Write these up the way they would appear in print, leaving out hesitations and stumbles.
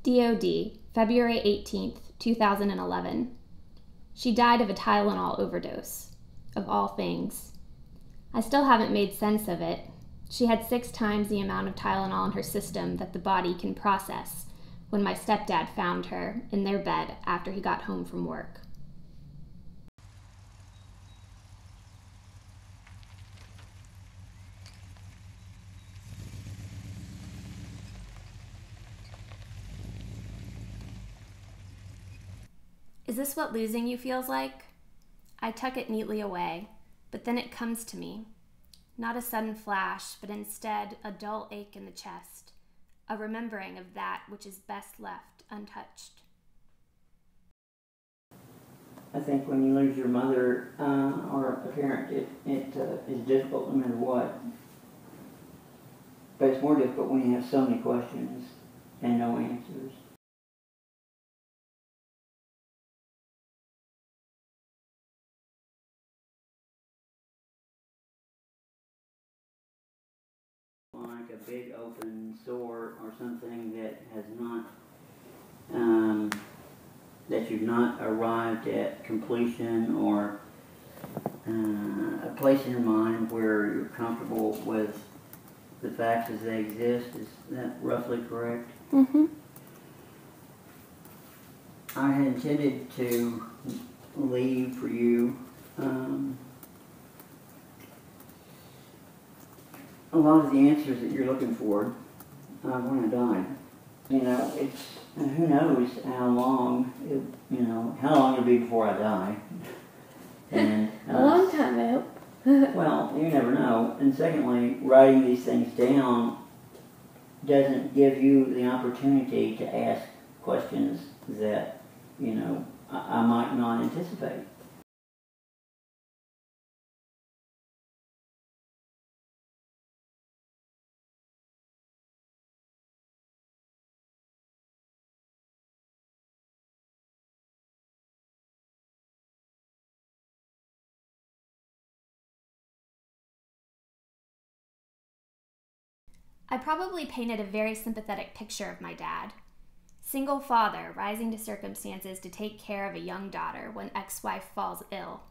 DOD, February 18th, 2011. She died of a Tylenol overdose. Of all things. I still haven't made sense of it. She had 6 times the amount of Tylenol in her system that the body can process when my stepdad found her in their bed after he got home from work. Is this what losing you feels like? I tuck it neatly away, but then it comes to me. Not a sudden flash, but instead a dull ache in the chest, a remembering of that which is best left untouched. I think when you lose your mother or a parent, it is difficult no matter what. But it's more difficult when you have so many questions and no answers. Like a big open sore or something that has not, that you've not arrived at completion or a place in your mind where you're comfortable with the facts as they exist. Is that roughly correct? Mm-hmm. I had intended to leave for you a lot of the answers that you're looking for when I died. You know, it's, who knows how long, how long it'll be before I die. And, a long time, I hope. Well, you never know. And secondly, writing these things down doesn't give you the opportunity to ask questions that, I might not anticipate. I probably painted a very sympathetic picture of my dad. Single father rising to circumstances to take care of a young daughter when ex-wife falls ill.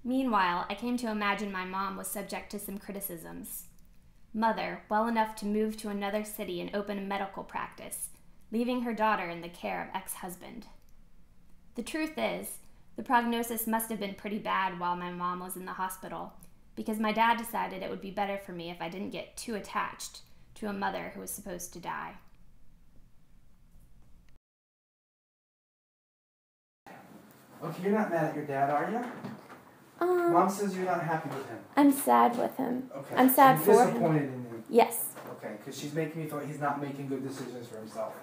Meanwhile, I came to imagine my mom was subject to some criticisms. Mother, well enough to move to another city and open a medical practice, leaving her daughter in the care of ex-husband. The truth is, the prognosis must have been pretty bad while my mom was in the hospital, because my dad decided it would be better for me if I didn't get too attached to a mother who was supposed to die. Okay, you're not mad at your dad, are you? Mom says you're not happy with him. I'm sad with him. Okay. I'm sad so for him. Disappointed in him. Yes. Okay, because she's making me feel like he's not making good decisions for himself.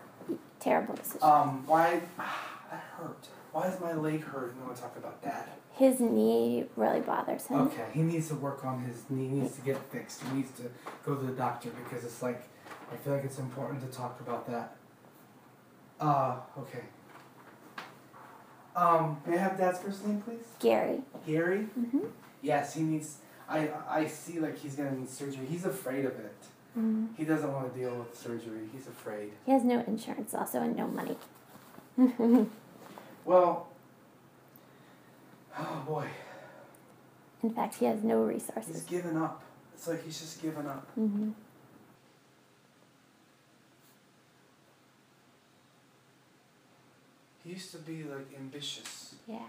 Terrible decision. Why? That hurt. Why does my leg hurt when I talk about Dad? His knee really bothers him. Okay, he needs to work on his knee. He needs to get fixed. He needs to go to the doctor because it's like, I feel like it's important to talk about that. Okay. May I have Dad's first name, please? Gary. Gary? Mm-hmm. Yes, he needs, I see like he's going to need surgery. He's afraid of it. Mm-hmm. He doesn't want to deal with surgery. He's afraid. He has no insurance also and no money. Well, oh boy. In fact, he has no resources. He's given up. It's like he's just given up. Mm-hmm. He used to be like ambitious. Yeah.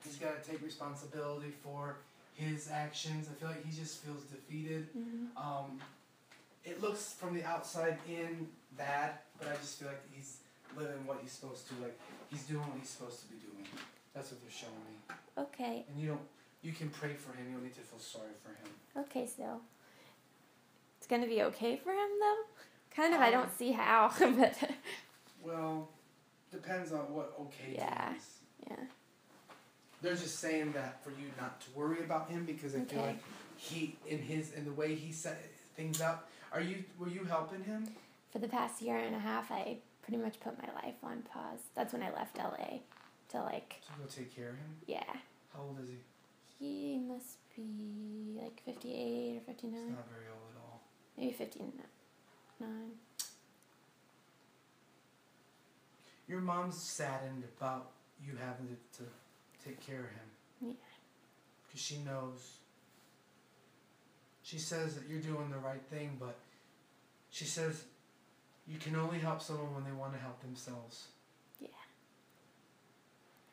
He's got to take responsibility for his actions. I feel like he just feels defeated. Mm-hmm. It looks from the outside in bad, but I just feel like he's living what he's supposed to. Like, he's doing what he's supposed to be doing. That's what they're showing me. Okay. And you can pray for him. You don't need to feel sorry for him. Okay, so it's gonna be okay for him though. Kind of. I don't see how, but. Well, depends on what okay means. Yeah. They're just saying that for you not to worry about him because I feel like he in the way he set things up. Were you helping him? For the past year and a half, I pretty much put my life on pause. That's when I left LA to like. To go take care of him. Yeah. How old is he? He must be like 58 or 59. He's not very old at all. Maybe 59. Your mom's saddened about you having to take care of him. Yeah. Because she knows. She says that you're doing the right thing, but she says you can only help someone when they want to help themselves. Yeah.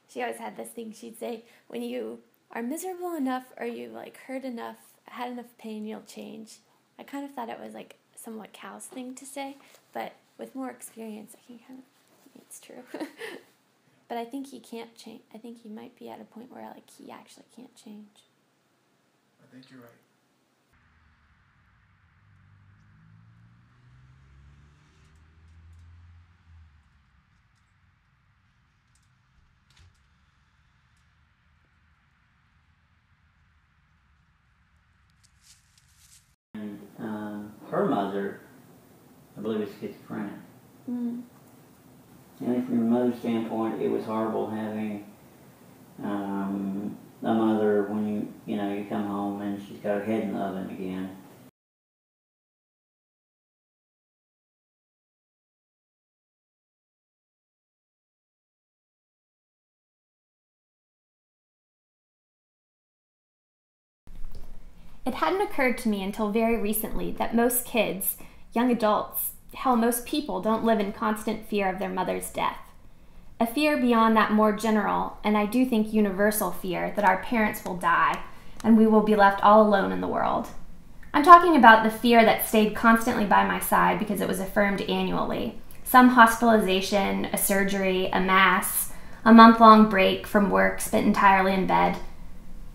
She always had this thing she'd say, when you are miserable enough or you like hurt enough, had enough pain, you'll change. I kind of thought it was like somewhat cow's thing to say, but with more experience, I can kind of, it's true. But I think he can't change. I think he might be at a point where like he actually can't change. I think you're right. And her mother, I believe, is schizophrenic. Mm. And from your mother's standpoint, it was horrible having a mother when you come home and she's got her head in the oven again. It hadn't occurred to me until very recently that most kids, young adults, hell, most people don't live in constant fear of their mother's death. A fear beyond that more general, and I do think universal fear, that our parents will die and we will be left all alone in the world. I'm talking about the fear that stayed constantly by my side because it was affirmed annually. Some hospitalization, a surgery, a mass, a month-long break from work spent entirely in bed.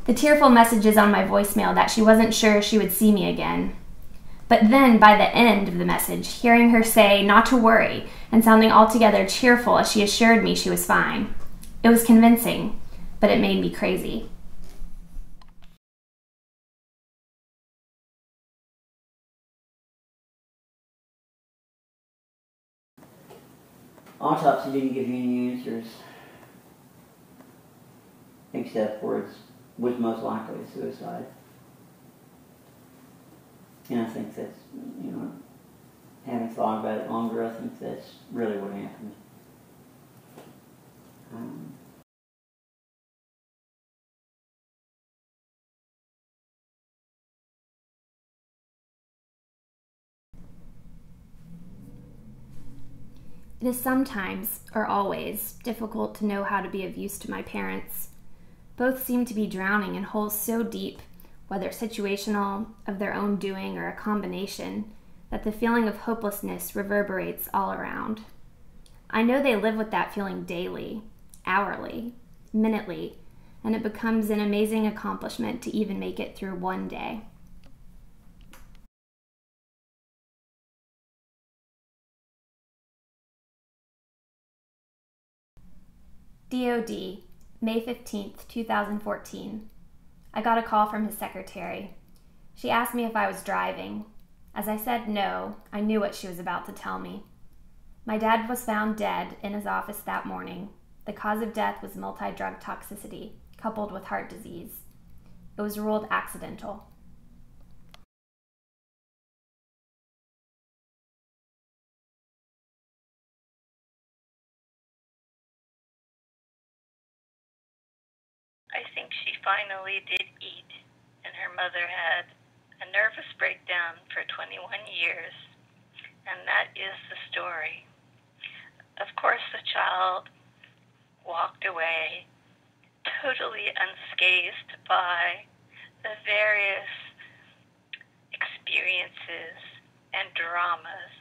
The tearful messages on my voicemail that she wasn't sure she would see me again. But then, by the end of the message, hearing her say not to worry and sounding altogether cheerful as she assured me she was fine. It was convincing, but it made me crazy. Autopsy didn't give you any answers, except for it was most likely a suicide. And I think that's, having thought about it longer, I think that's really what happened. It is sometimes, or always, difficult to know how to be of use to my parents. Both seem to be drowning in holes so deep, whether situational, of their own doing, or a combination, that the feeling of hopelessness reverberates all around. I know they live with that feeling daily, hourly, minutely, and it becomes an amazing accomplishment to even make it through one day. DOD, May 15th, 2014. I got a call from his secretary. She asked me if I was driving. As I said no, I knew what she was about to tell me. My dad was found dead in his office that morning. The cause of death was multi-drug toxicity, coupled with heart disease. It was ruled accidental. I think she finally did eat, and her mother had a nervous breakdown for 21 years, and that is the story. Of course, the child walked away totally unscathed by the various experiences and dramas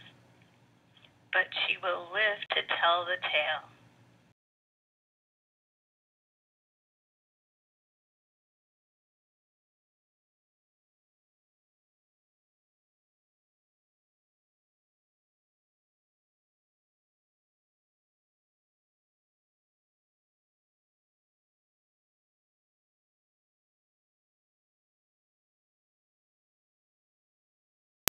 but she will live to tell the tale.